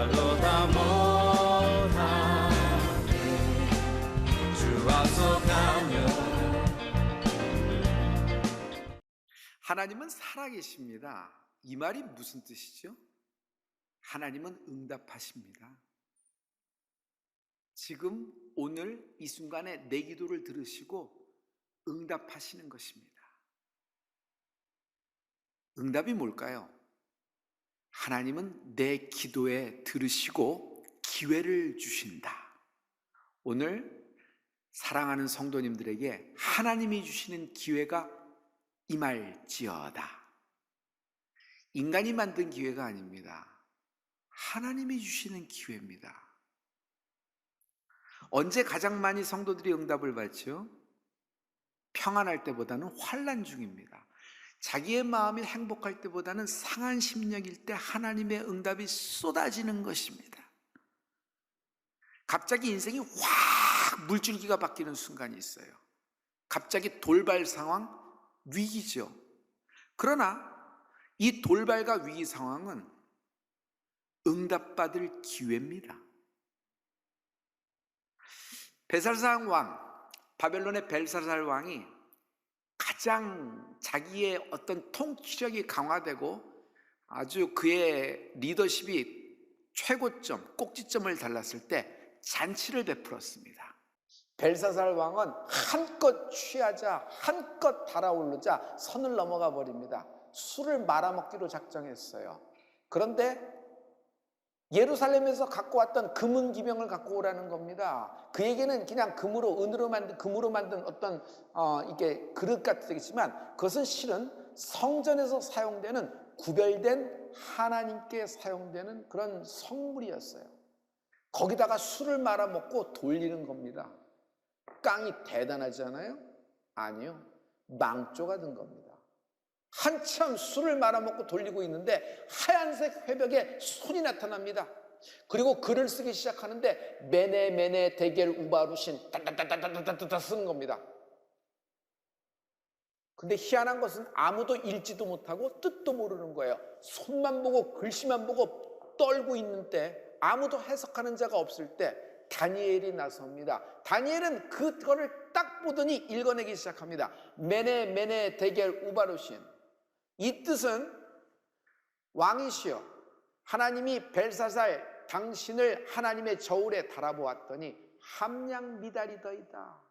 말로 다 못하는 주 앞서가며. 하나님은 살아계십니다. 이 말이 무슨 뜻이죠? 하나님은 응답하십니다. 지금 오늘 이 순간에 내 기도를 들으시고 응답하시는 것입니다. 응답이 뭘까요? 하나님은 내 기도에 들으시고 기회를 주신다. 오늘 사랑하는 성도님들에게 하나님이 주시는 기회가 임할지어다. 인간이 만든 기회가 아닙니다. 하나님이 주시는 기회입니다. 언제 가장 많이 성도들이 응답을 받죠? 평안할 때보다는 환난 중입니다. 자기의 마음이 행복할 때보다는 상한 심령일 때 하나님의 응답이 쏟아지는 것입니다. 갑자기 인생이 확 물줄기가 바뀌는 순간이 있어요. 갑자기 돌발 상황, 위기죠. 그러나 이 돌발과 위기 상황은 응답받을 기회입니다. 벨사살 왕, 바벨론의 벨사살 왕이 가장 자기의 어떤 통치력이 강화되고 아주 그의 리더십이 최고점, 꼭지점을 달랐을 때 잔치를 베풀었습니다. 벨사살 왕은 한껏 취하자, 한껏 달아오르자 선을 넘어가 버립니다. 술을 말아먹기로 작정했어요. 그런데 예루살렘에서 갖고 왔던 금은 기명을 갖고 오라는 겁니다. 그에게는 그냥 은으로 만든 어떤 이게 그릇 같겠지만 그것은 실은 성전에서 사용되는 구별된 하나님께 사용되는 그런 성물이었어요. 거기다가 술을 말아 먹고 돌리는 겁니다. 깡이 대단하지 않아요? 아니요, 망조가 든 겁니다. 한참 술을 말아먹고 돌리고 있는데 하얀색 회벽에 손이 나타납니다. 그리고 글을 쓰기 시작하는데 메네 데겔 우바루신 따따따따따따따 쓰는 겁니다. 근데 희한한 것은 아무도 읽지도 못하고 뜻도 모르는 거예요. 손만 보고 글씨만 보고 떨고 있는 때, 아무도 해석하는 자가 없을 때 다니엘이 나섭니다. 다니엘은 그거를 딱 보더니 읽어내기 시작합니다. 메네 데겔 우바루신. 이 뜻은 왕이시여, 하나님이 벨사살 당신을 하나님의 저울에 달아보았더니 함량미달이더이다.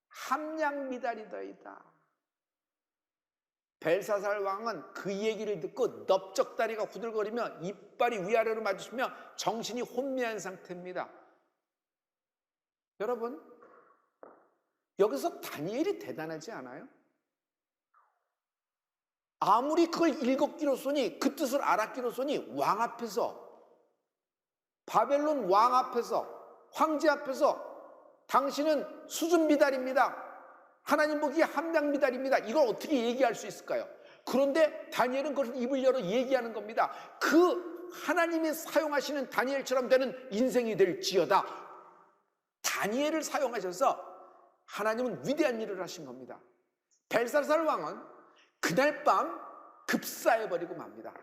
함량미달이더이다. 벨사살 왕은 그 얘기를 듣고 넓적다리가 후들거리며 이빨이 위아래로 맞으시며 정신이 혼미한 상태입니다. 여러분, 여기서 다니엘이 대단하지 않아요? 아무리 그걸 읽었기로서니, 그 뜻을 알았기로서니 왕 앞에서, 바벨론 왕 앞에서, 황제 앞에서 당신은 수준 미달입니다, 하나님 보기에 함량 미달입니다, 이걸 어떻게 얘기할 수 있을까요? 그런데 다니엘은 그걸 입을 열어 얘기하는 겁니다. 그 하나님이 사용하시는 다니엘처럼 되는 인생이 될지어다. 다니엘을 사용하셔서 하나님은 위대한 일을 하신 겁니다. 벨사살 왕은 그날 밤 급사해버리고 맙니다.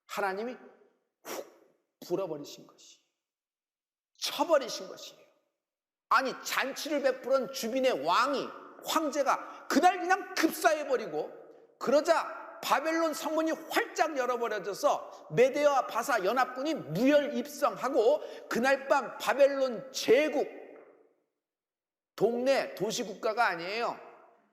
하나님이 훅 불어버리신 것이, 쳐버리신 것이에요. 아니, 잔치를 베푸는 주빈의 왕이, 황제가 그날 그냥 급사해버리고, 그러자 바벨론 성문이 활짝 열어버려져서 메대와 바사 연합군이 무혈 입성하고 그날 밤 바벨론 제국, 동네 도시국가가 아니에요,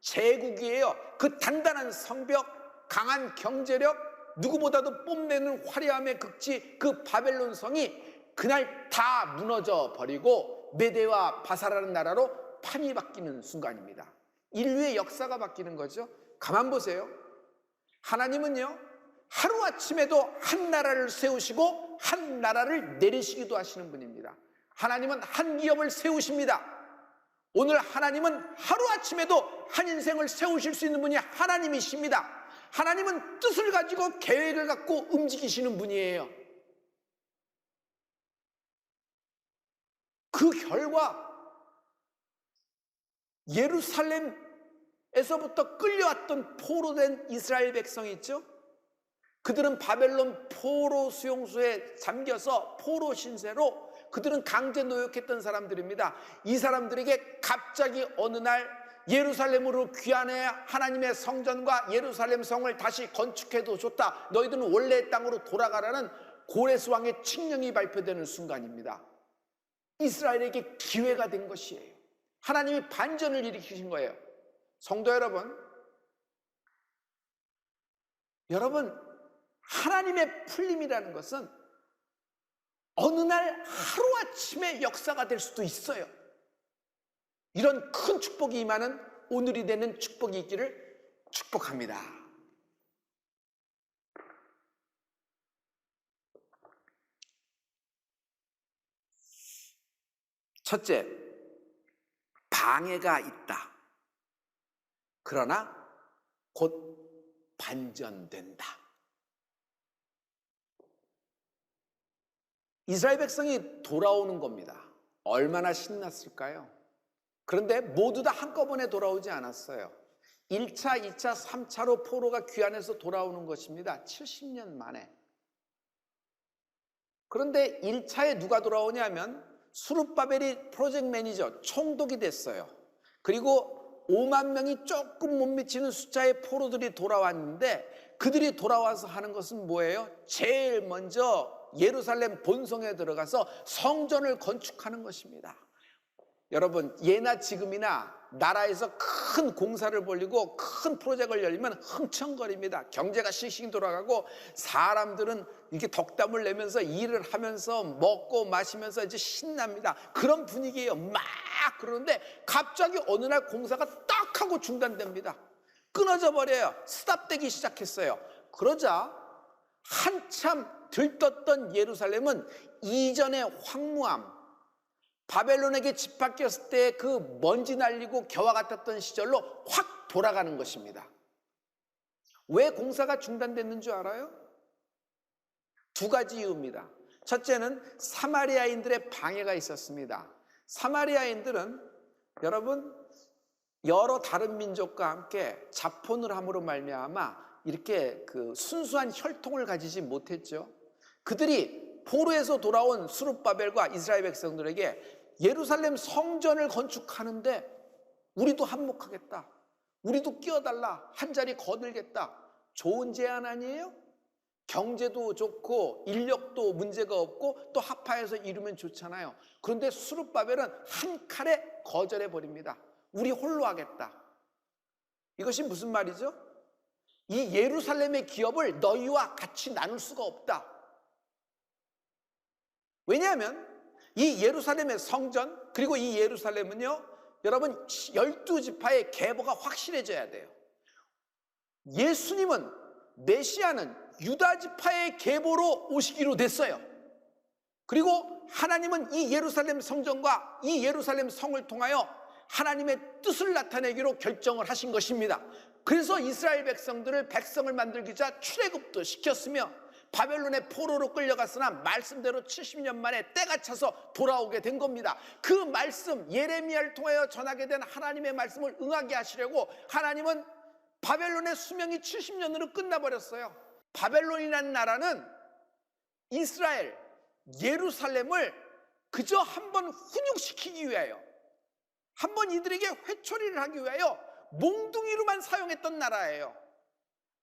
제국이에요. 그 단단한 성벽, 강한 경제력, 누구보다도 뽐내는 화려함의 극치, 그 바벨론 성이 그날 다 무너져 버리고 메대와 바사라는 나라로 판이 바뀌는 순간입니다. 인류의 역사가 바뀌는 거죠. 가만 보세요. 하나님은요, 하루아침에도 한 나라를 세우시고 한 나라를 내리시기도 하시는 분입니다. 하나님은 한 기업을 세우십니다. 오늘 하나님은 하루아침에도 한 인생을 세우실 수 있는 분이 하나님이십니다. 하나님은 뜻을 가지고 계획을 갖고 움직이시는 분이에요. 그 결과 예루살렘에서부터 끌려왔던 포로된 이스라엘 백성이 있죠. 그들은 바벨론 포로 수용소에 잠겨서 포로 신세로 그들은 강제 노역했던 사람들입니다. 이 사람들에게 갑자기 어느 날 예루살렘으로 귀환해 하나님의 성전과 예루살렘 성을 다시 건축해도 좋다. 너희들은 원래의 땅으로 돌아가라는 고레스 왕의 칙령이 발표되는 순간입니다. 이스라엘에게 기회가 된 것이에요. 하나님이 반전을 일으키신 거예요. 성도 여러분, 하나님의 풀림이라는 것은 어느 날 하루아침에 역사가 될 수도 있어요. 이런 큰 축복이 임하는 오늘이 되는 축복이 있기를 축복합니다. 첫째, 방해가 있다. 그러나 곧 반전된다. 이스라엘 백성이 돌아오는 겁니다. 얼마나 신났을까요? 그런데 모두 다 한꺼번에 돌아오지 않았어요. 1차, 2차, 3차로 포로가 귀환해서 돌아오는 것입니다. 70년 만에. 그런데 1차에 누가 돌아오냐면 수룹바벨이 프로젝트 매니저, 총독이 됐어요. 그리고 5만 명이 조금 못 미치는 숫자의 포로들이 돌아왔는데 그들이 돌아와서 하는 것은 뭐예요? 제일 먼저 예루살렘 본성에 들어가서 성전을 건축하는 것입니다. 여러분, 예나 지금이나 나라에서 큰 공사를 벌리고 큰 프로젝트를 열리면 흥청거립니다. 경제가 씩씩 돌아가고 사람들은 이렇게 덕담을 내면서 일을 하면서 먹고 마시면서 이제 신납니다. 그런 분위기예요. 막 그러는데 갑자기 어느 날 공사가 딱 하고 중단됩니다. 끊어져 버려요. 스탑되기 시작했어요. 그러자 한참 들떴던 예루살렘은 이전의 황무함, 바벨론에게 집합했을 때 그 먼지 날리고 겨와 같았던 시절로 확 돌아가는 것입니다. 왜 공사가 중단됐는 줄 알아요? 두 가지 이유입니다. 첫째는 사마리아인들의 방해가 있었습니다. 사마리아인들은 여러분 여러 다른 민족과 함께 자폰을 함으로 말미암아 이렇게 그 순수한 혈통을 가지지 못했죠. 그들이 포로에서 돌아온 수룹바벨과 이스라엘 백성들에게 예루살렘 성전을 건축하는데 우리도 한몫하겠다. 우리도 끼어달라. 한 자리 거들겠다. 좋은 제안 아니에요? 경제도 좋고 인력도 문제가 없고 또 합하여서 이루면 좋잖아요. 그런데 수룹바벨은 한 칼에 거절해 버립니다. 우리 홀로 하겠다. 이것이 무슨 말이죠? 이 예루살렘의 기업을 너희와 같이 나눌 수가 없다. 왜냐하면 이 예루살렘의 성전 그리고 이 예루살렘은요 여러분 12지파의 계보가 확실해져야 돼요. 예수님은 메시아는 유다지파의 계보로 오시기로 됐어요. 그리고 하나님은 이 예루살렘 성전과 이 예루살렘 성을 통하여 하나님의 뜻을 나타내기로 결정을 하신 것입니다. 그래서 이스라엘 백성을 만들기자 출애굽도 시켰으며 바벨론의 포로로 끌려갔으나 말씀대로 70년 만에 때가 차서 돌아오게 된 겁니다. 그 말씀 예레미야를 통하여 전하게 된 하나님의 말씀을 응하게 하시려고 하나님은 바벨론의 수명이 70년으로 끝나버렸어요. 바벨론이라는 나라는 이스라엘, 예루살렘을 그저 한번 훈육시키기 위하여 한번 이들에게 회초리를 하기 위하여 몽둥이로만 사용했던 나라예요.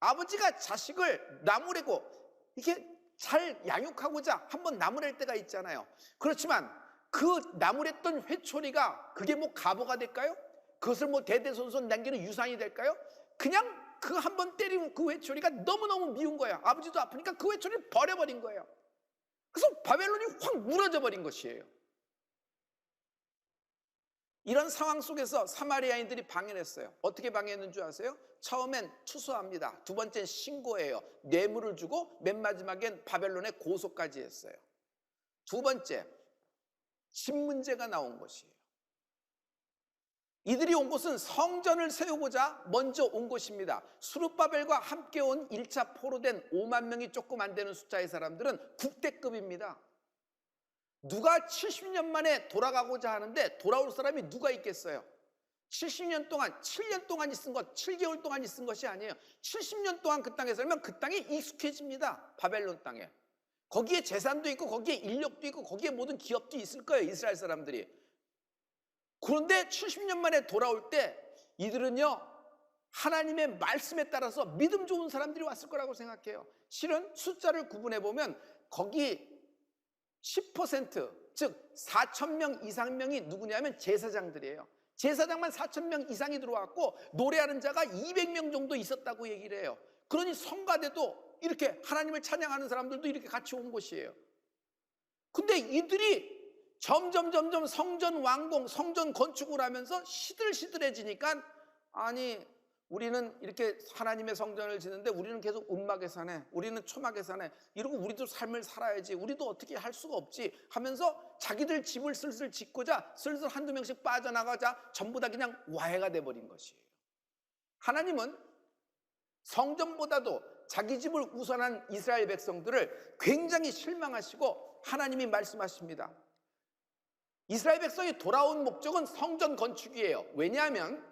아버지가 자식을 나무래고 이게 잘 양육하고자 한번 나무랄 때가 있잖아요. 그렇지만 그 나무랬던 회초리가 그게 뭐 가보가 될까요? 그것을 뭐 대대손손 남기는 유산이 될까요? 그냥 그 한번 때리면 그 회초리가 너무너무 미운 거예요. 아버지도 아프니까 그 회초리를 버려버린 거예요. 그래서 바벨론이 확 무너져 버린 것이에요. 이런 상황 속에서 사마리아인들이 방해를 했어요. 어떻게 방해했는 줄 아세요? 처음엔 투수합니다. 두 번째는 신고해요. 뇌물을 주고 맨 마지막엔 바벨론에 고소까지 했어요. 두 번째, 집 문제가 나온 것이에요. 이들이 온 곳은 성전을 세우고자 먼저 온 곳입니다. 수룹바벨과 함께 온 1차 포로된 5만 명이 조금 안 되는 숫자의 사람들은 국대급입니다. 누가 70년 만에 돌아가고자 하는데 돌아올 사람이 누가 있겠어요? 70년 동안, 7년 동안 있은 것, 7개월 동안 있은 것이 아니에요. 70년 동안 그 땅에 살면 그 땅에 익숙해집니다. 바벨론 땅에. 거기에 재산도 있고 거기에 인력도 있고 거기에 모든 기업도 있을 거예요, 이스라엘 사람들이. 그런데 70년 만에 돌아올 때 이들은요, 하나님의 말씀에 따라서 믿음 좋은 사람들이 왔을 거라고 생각해요. 실은 숫자를 구분해 보면 거기 10%, 즉 4,000명 이상명이 누구냐면 제사장들이에요. 제사장만 4,000명 이상이 들어왔고 노래하는 자가 200명 정도 있었다고 얘기를 해요. 그러니 성가대도 이렇게 하나님을 찬양하는 사람들도 이렇게 같이 온 곳이에요. 근데 이들이 점점 성전 완공, 성전 건축을 하면서 시들시들해지니까, 아니 우리는 이렇게 하나님의 성전을 짓는데 우리는 계속 음막에 사네, 우리는 초막에 사네, 이러고 우리도 삶을 살아야지, 우리도 어떻게 할 수가 없지 하면서 자기들 집을 슬슬 짓고자 슬슬 한두 명씩 빠져나가자 전부 다 그냥 와해가 돼버린 것이에요. 하나님은 성전보다도 자기 집을 우선한 이스라엘 백성들을 굉장히 실망하시고 하나님이 말씀하십니다. 이스라엘 백성이 돌아온 목적은 성전 건축이에요. 왜냐하면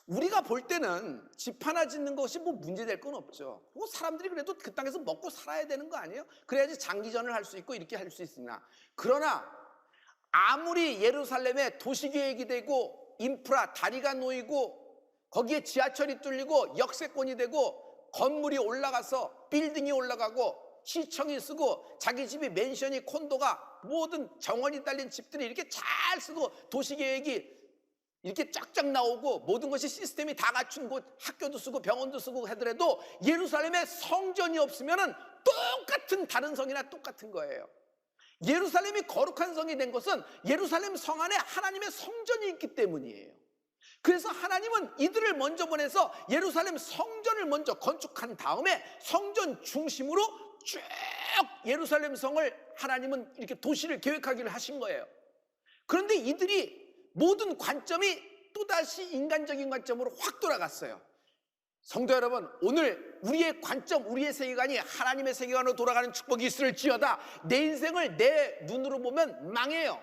우리가 볼 때는 집 하나 짓는 것이 뭐 문제될 건 없죠. 뭐 사람들이 그래도 그 땅에서 먹고 살아야 되는 거 아니에요? 그래야지 장기전을 할 수 있고 이렇게 할 수 있으나, 그러나 아무리 예루살렘에 도시계획이 되고 인프라 다리가 놓이고 거기에 지하철이 뚫리고 역세권이 되고 건물이 올라가서 빌딩이 올라가고 시청이 쓰고 자기 집이 맨션이 콘도가 모든 정원이 딸린 집들이 이렇게 잘 쓰고 도시계획이 이렇게 쫙쫙 나오고 모든 것이 시스템이 다 갖춘 곳, 학교도 쓰고 병원도 쓰고 하더라도 예루살렘에 성전이 없으면은 똑같은 다른 성이나 똑같은 거예요. 예루살렘이 거룩한 성이 된 것은 예루살렘 성 안에 하나님의 성전이 있기 때문이에요. 그래서 하나님은 이들을 먼저 보내서 예루살렘 성전을 먼저 건축한 다음에 성전 중심으로 쭉 예루살렘 성을 하나님은 이렇게 도시를 계획하기를 하신 거예요. 그런데 이들이 모든 관점이 또다시 인간적인 관점으로 확 돌아갔어요. 성도 여러분, 오늘 우리의 관점, 우리의 세계관이 하나님의 세계관으로 돌아가는 축복이 있을지어다. 내 인생을 내 눈으로 보면 망해요.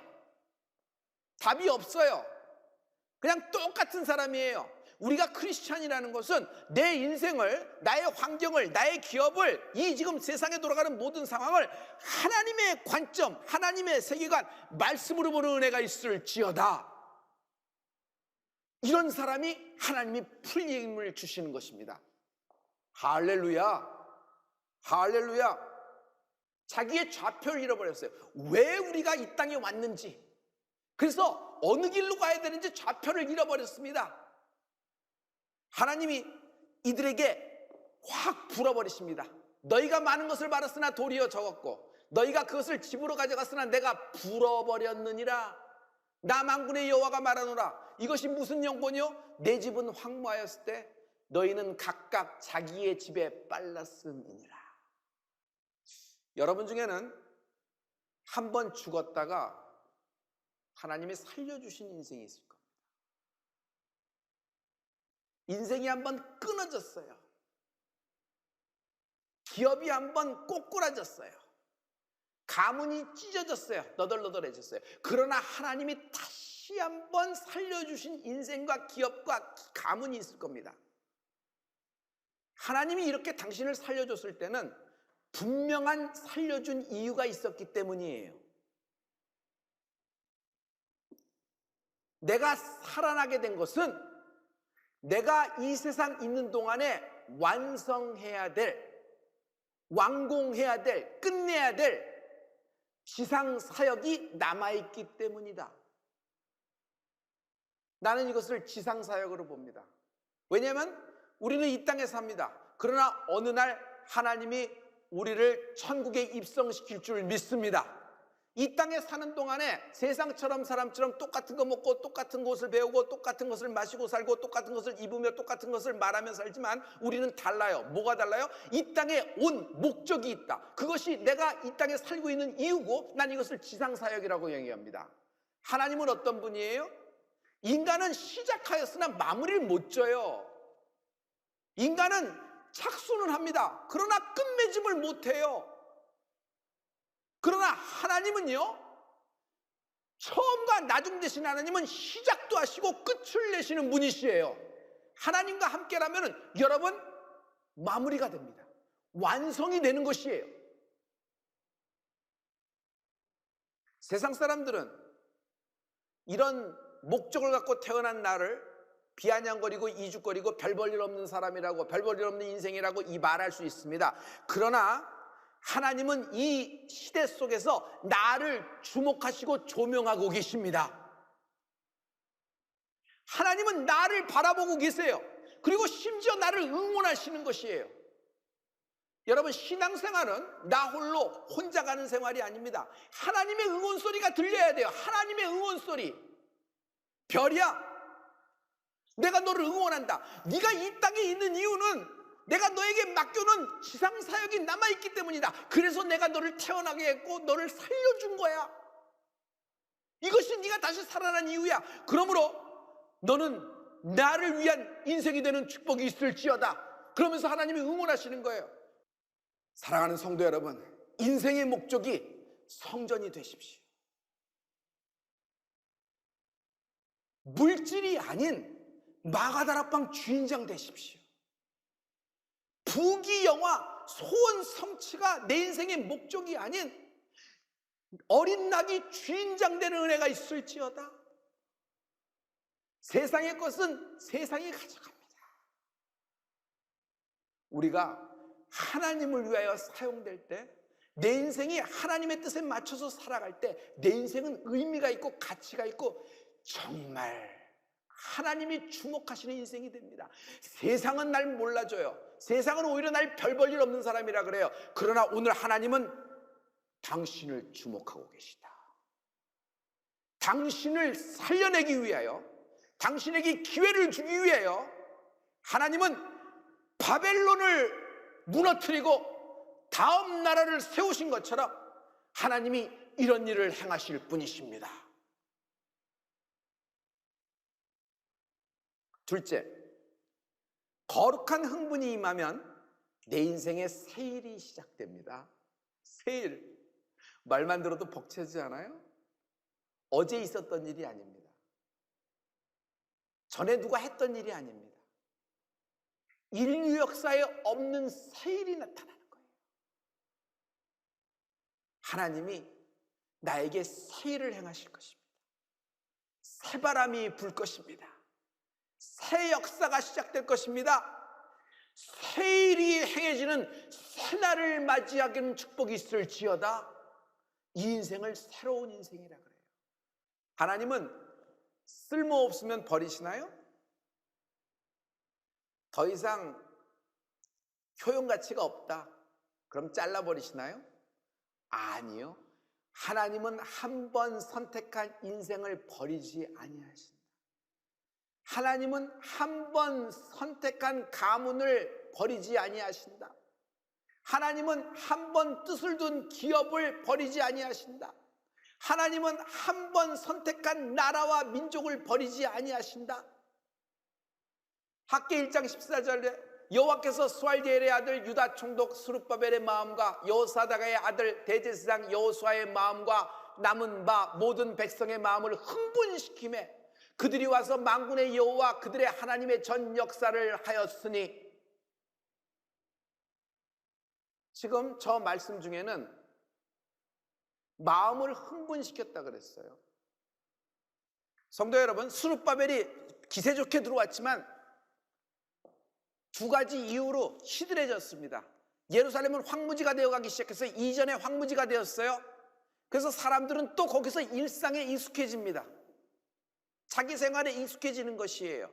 답이 없어요. 그냥 똑같은 사람이에요. 우리가 크리스찬이라는 것은 내 인생을, 나의 환경을, 나의 기업을, 이 지금 세상에 돌아가는 모든 상황을 하나님의 관점, 하나님의 세계관, 말씀으로 보는 은혜가 있을지어다. 이런 사람이 하나님이 풀림을 주시는 것입니다. 할렐루야, 할렐루야. 자기의 좌표를 잃어버렸어요. 왜 우리가 이 땅에 왔는지, 그래서 어느 길로 가야 되는지 좌표를 잃어버렸습니다. 하나님이 이들에게 확 불어버리십니다. 너희가 많은 것을 받았으나 도리어 적었고 너희가 그것을 집으로 가져갔으나 내가 불어버렸느니라. 나 만군의 여호와가 말하노라. 이것이 무슨 영본이요? 내 집은 황무하였을 때 너희는 각각 자기의 집에 빨랐음이니라. 여러분 중에는 한 번 죽었다가 하나님이 살려주신 인생이 있을 겁니다. 인생이 한 번 끊어졌어요. 기업이 한 번 꼬꾸라졌어요. 가문이 찢어졌어요. 너덜너덜해졌어요. 그러나 하나님이 다시 한 번 살려주신 인생과 기업과 가문이 있을 겁니다. 하나님이 이렇게 당신을 살려줬을 때는 분명한 살려준 이유가 있었기 때문이에요. 내가 살아나게 된 것은 내가 이 세상 있는 동안에 완성해야 될, 완공해야 될, 끝내야 될 지상 사역이 남아있기 때문이다. 나는 이것을 지상 사역으로 봅니다. 왜냐하면 우리는 이 땅에 삽니다. 그러나 어느 날 하나님이 우리를 천국에 입성시킬 줄 믿습니다. 이 땅에 사는 동안에 세상처럼 사람처럼 똑같은 거 먹고 똑같은 것을 배우고 똑같은 것을 마시고 살고 똑같은 것을 입으며 똑같은 것을 말하며 살지만 우리는 달라요. 뭐가 달라요? 이 땅에 온 목적이 있다. 그것이 내가 이 땅에 살고 있는 이유고 난 이것을 지상사역이라고 얘기합니다. 하나님은 어떤 분이에요? 인간은 시작하였으나 마무리를 못 져요. 인간은 착수는 합니다. 그러나 끝맺음을 못해요. 그러나 하나님은요, 처음과 나중 되신 하나님은 시작도 하시고 끝을 내시는 분이시에요. 하나님과 함께라면 여러분 마무리가 됩니다. 완성이 되는 것이에요. 세상 사람들은 이런 목적을 갖고 태어난 나를 비아냥거리고 이죽거리고 별 볼 일 없는 사람이라고, 별 볼 일 없는 인생이라고 이 말할 수 있습니다. 그러나 하나님은 이 시대 속에서 나를 주목하시고 조명하고 계십니다. 하나님은 나를 바라보고 계세요. 그리고 심지어 나를 응원하시는 것이에요. 여러분, 신앙생활은 나 홀로 혼자 가는 생활이 아닙니다. 하나님의 응원 소리가 들려야 돼요. 하나님의 응원 소리. 별이야, 내가 너를 응원한다. 네가 이 땅에 있는 이유는 내가 너에게 맡겨놓은 지상사역이 남아있기 때문이다. 그래서 내가 너를 태어나게 했고 너를 살려준 거야. 이것이 네가 다시 살아난 이유야. 그러므로 너는 나를 위한 인생이 되는 축복이 있을지어다. 그러면서 하나님이 응원하시는 거예요. 사랑하는 성도 여러분, 인생의 목적이 성전이 되십시오. 물질이 아닌 마가다락방 주인장 되십시오. 부귀영화, 소원 성취가 내 인생의 목적이 아닌 어린 낙이 주인장 되는 은혜가 있을지어다. 세상의 것은 세상이 가져갑니다. 우리가 하나님을 위하여 사용될 때, 내 인생이 하나님의 뜻에 맞춰서 살아갈 때 내 인생은 의미가 있고 가치가 있고 정말 하나님이 주목하시는 인생이 됩니다. 세상은 날 몰라줘요. 세상은 오히려 날 별 볼 일 없는 사람이라 그래요. 그러나 오늘 하나님은 당신을 주목하고 계시다. 당신을 살려내기 위하여, 당신에게 기회를 주기 위하여 하나님은 바벨론을 무너뜨리고 다음 나라를 세우신 것처럼 하나님이 이런 일을 행하실 분이십니다. 둘째, 거룩한 흥분이 임하면 내 인생의 세일이 시작됩니다. 세일. 말만 들어도 벅차지 않아요? 어제 있었던 일이 아닙니다. 전에 누가 했던 일이 아닙니다. 인류 역사에 없는 세일이 나타나는 거예요. 하나님이 나에게 세일을 행하실 것입니다. 새바람이 불 것입니다. 새 역사가 시작될 것입니다. 세일이 행해지는 새날을 맞이하기는 축복이 있을지어다. 이 인생을 새로운 인생이라 그래요. 하나님은 쓸모없으면 버리시나요? 더 이상 효용가치가 없다, 그럼 잘라버리시나요? 아니요. 하나님은 한 번 선택한 인생을 버리지 아니하신다. 하나님은 한 번 선택한 가문을 버리지 아니하신다. 하나님은 한 번 뜻을 둔 기업을 버리지 아니하신다. 하나님은 한 번 선택한 나라와 민족을 버리지 아니하신다. 학개 1장 14절에 여호와께서 스왈디엘의 아들 유다 총독 스룹바벨의 마음과 여호사닥의 아들 대제사장 여호수아의 마음과 남은 바 모든 백성의 마음을 흥분시키매 그들이 와서 만군의 여호와 그들의 하나님의 전 역사를 하였으니. 지금 저 말씀 중에는 마음을 흥분시켰다 그랬어요. 성도 여러분, 스룹바벨이 기세 좋게 들어왔지만 두 가지 이유로 시들해졌습니다. 예루살렘은 황무지가 되어가기 시작해서 이전에 황무지가 되었어요. 그래서 사람들은 또 거기서 일상에 익숙해집니다. 자기 생활에 익숙해지는 것이에요.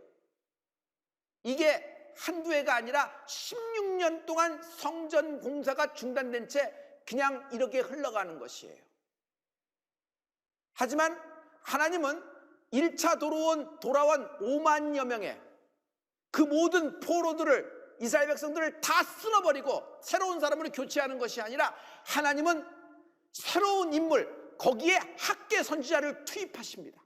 이게 한두 해가 아니라 16년 동안 성전 공사가 중단된 채 그냥 이렇게 흘러가는 것이에요. 하지만 하나님은 1차 돌아온 5만여 명의 그 모든 포로들을, 이스라엘 백성들을 다 쓸어버리고 새로운 사람으로 교체하는 것이 아니라 하나님은 새로운 인물, 거기에 학개 선지자를 투입하십니다.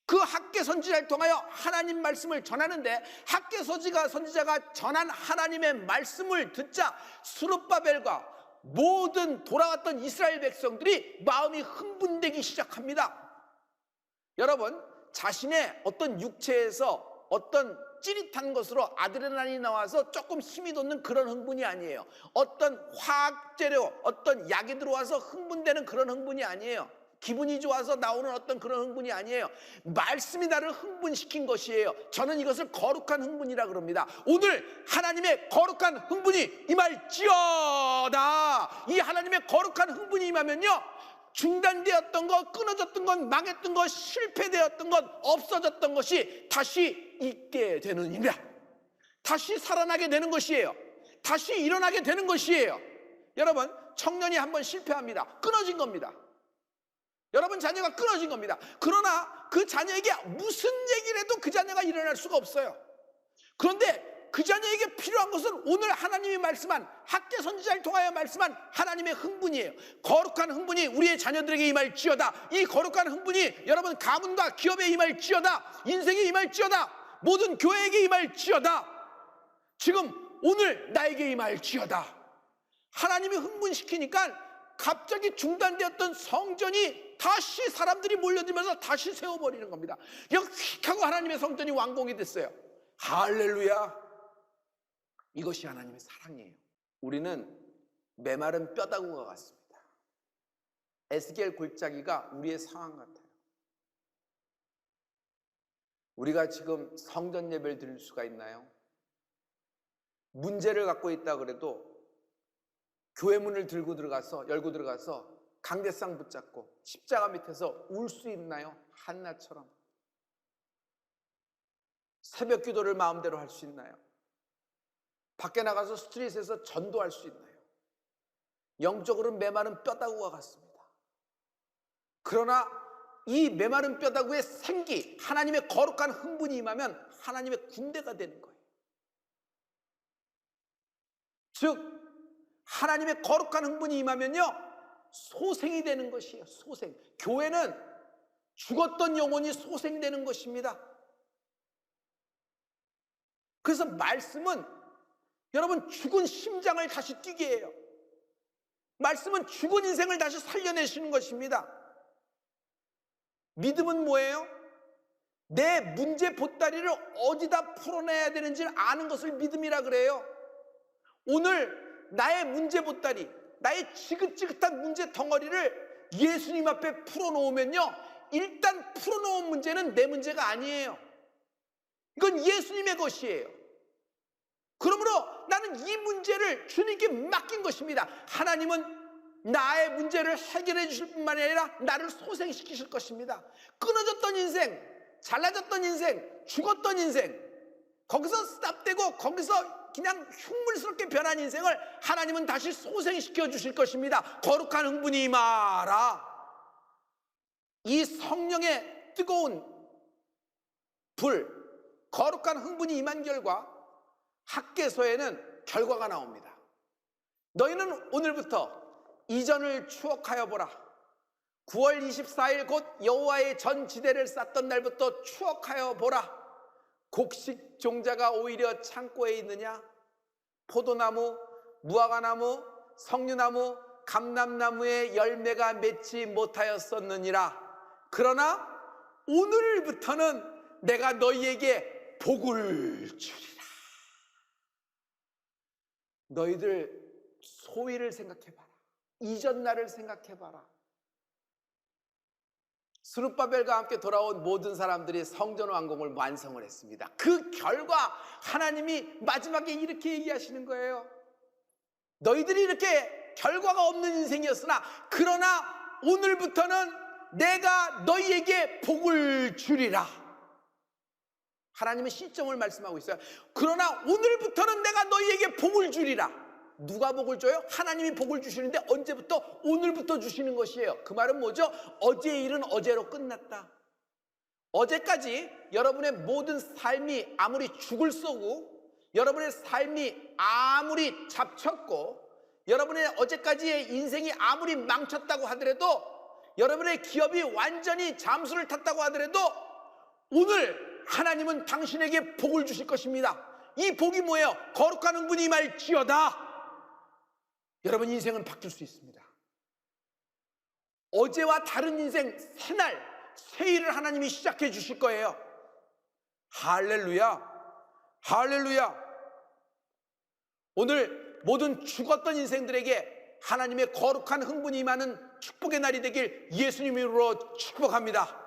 그 학개 선지자를 통하여 하나님 말씀을 전하는데, 학개 선지자가 전한 하나님의 말씀을 듣자 스룹바벨과 모든 돌아왔던 이스라엘 백성들이 마음이 흥분되기 시작합니다. 여러분, 자신의 어떤 육체에서 어떤 찌릿한 것으로 아드레날린이 나와서 조금 힘이 돋는 그런 흥분이 아니에요. 어떤 화학재료, 어떤 약이 들어와서 흥분되는 그런 흥분이 아니에요. 기분이 좋아서 나오는 어떤 그런 흥분이 아니에요. 말씀이 나를 흥분시킨 것이에요. 저는 이것을 거룩한 흥분이라 그럽니다. 오늘 하나님의 거룩한 흥분이 임할지어다. 이 하나님의 거룩한 흥분이 임하면요, 중단되었던 것, 끊어졌던 것, 망했던 것, 실패되었던 것, 없어졌던 것이 다시 있게 되는 일이야. 다시 살아나게 되는 것이에요. 다시 일어나게 되는 것이에요. 여러분, 청년이 한번 실패합니다. 끊어진 겁니다. 여러분, 자녀가 끊어진 겁니다. 그러나 그 자녀에게 무슨 얘기를 해도 그 자녀가 일어날 수가 없어요. 그런데 그 자녀에게 필요한 것은 오늘 하나님이 말씀한, 학개 선지자를 통하여 말씀한 하나님의 흥분이에요. 거룩한 흥분이 우리의 자녀들에게 임할지어다. 이 거룩한 흥분이 여러분 가문과 기업에 임할지어다. 인생에 임할지어다. 모든 교회에게 임할지어다. 지금 오늘 나에게 임할지어다. 하나님이 흥분시키니까 갑자기 중단되었던 성전이 다시 사람들이 몰려들면서 다시 세워버리는 겁니다. 휙 하고 하나님의 성전이 완공이 됐어요. 할렐루야. 이것이 하나님의 사랑이에요. 우리는 메마른 뼈다구가 같습니다. 에스겔 골짜기가 우리의 상황 같아요. 우리가 지금 성전 예배를 드릴 수가 있나요? 문제를 갖고 있다 그래도 교회 문을 열고 들어가서 강대상 붙잡고 십자가 밑에서 울 수 있나요? 한나처럼. 새벽 기도를 마음대로 할 수 있나요? 밖에 나가서 스트릿에서 전도할 수 있나요? 영적으로는 메마른 뼈다구와 같습니다. 그러나 이 메마른 뼈다구의 생기, 하나님의 거룩한 흥분이 임하면 하나님의 군대가 되는 거예요. 즉 하나님의 거룩한 흥분이 임하면요, 소생이 되는 것이에요. 소생. 교회는 죽었던 영혼이 소생되는 것입니다. 그래서 말씀은 여러분 죽은 심장을 다시 뛰게 해요. 말씀은 죽은 인생을 다시 살려내시는 것입니다. 믿음은 뭐예요? 내 문제 보따리를 어디다 풀어내야 되는지를 아는 것을 믿음이라 그래요. 오늘 나의 문제 보따리, 나의 지긋지긋한 문제 덩어리를 예수님 앞에 풀어놓으면요, 일단 풀어놓은 문제는 내 문제가 아니에요. 이건 예수님의 것이에요. 그러므로 나는 이 문제를 주님께 맡긴 것입니다. 하나님은 나의 문제를 해결해 주실 뿐만 아니라 나를 소생시키실 것입니다. 끊어졌던 인생, 잘라졌던 인생, 죽었던 인생, 거기서 스탑되고 거기서 그냥 흉물스럽게 변한 인생을 하나님은 다시 소생시켜 주실 것입니다. 거룩한 흥분이 임하라. 이 성령의 뜨거운 불, 거룩한 흥분이 임한 결과 학개서에는 결과가 나옵니다. 너희는 오늘부터 이전을 추억하여 보라. 9월 24일 곧 여호와의 전지대를 쌓던 날부터 추억하여 보라. 곡식 종자가 오히려 창고에 있느냐? 포도나무, 무화과나무, 석류나무, 감람나무의 열매가 맺지 못하였었느니라. 그러나 오늘부터는 내가 너희에게 복을 주리라. 너희들 소위를 생각해봐라. 이전 날을 생각해봐라. 스룹바벨과 함께 돌아온 모든 사람들이 성전 완공을 완성을 했습니다. 그 결과 하나님이 마지막에 이렇게 얘기하시는 거예요. 너희들이 이렇게 결과가 없는 인생이었으나 그러나 오늘부터는 내가 너희에게 복을 주리라. 하나님은 시점을 말씀하고 있어요. 그러나 오늘부터는 내가 너희에게 복을 주리라. 누가 복을 줘요? 하나님이 복을 주시는데 언제부터? 오늘부터 주시는 것이에요. 그 말은 뭐죠? 어제의 일은 어제로 끝났다. 어제까지 여러분의 모든 삶이 아무리 죽을 쏘고, 여러분의 삶이 아무리 잡쳤고, 여러분의 어제까지의 인생이 아무리 망쳤다고 하더라도, 여러분의 기업이 완전히 잠수를 탔다고 하더라도 오늘 하나님은 당신에게 복을 주실 것입니다. 이 복이 뭐예요? 거룩한 흥분이 임할지어다. 여러분 인생은 바뀔 수 있습니다. 어제와 다른 인생 새날 새 일을 하나님이 시작해 주실 거예요. 할렐루야, 할렐루야. 오늘 모든 죽었던 인생들에게 하나님의 거룩한 흥분이 임하는 축복의 날이 되길 예수님 이름으로 축복합니다.